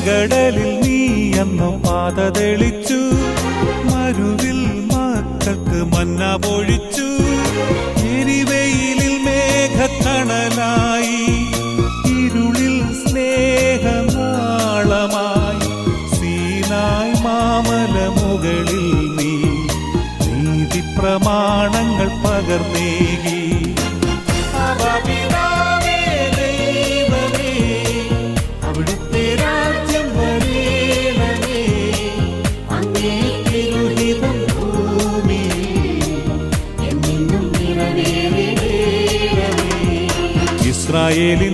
ചെങ്കടലിൽ നീ അന്നു പാത തെളിച്ചു, മരുവിൽ മക്കൾക്ക് മന്ന പൊഴിച്ചു. എരിവെയിലിൽ മേഘത്തണലായി, ഇരുളിൽ സ്നേഹനാളമായി. സീനായ് മാമല മുകളിൽ നീ നീതി പ്രമാണങ്ങൾ പകർന്നേകി. അവിടുത്തെ രാജ്യം വരേണമേ, അങ്ങേ തിരുഹിതം ഭൂമിയിൽ എന്നും നിറവേറണമേ. ഇസ്രായേലിൻ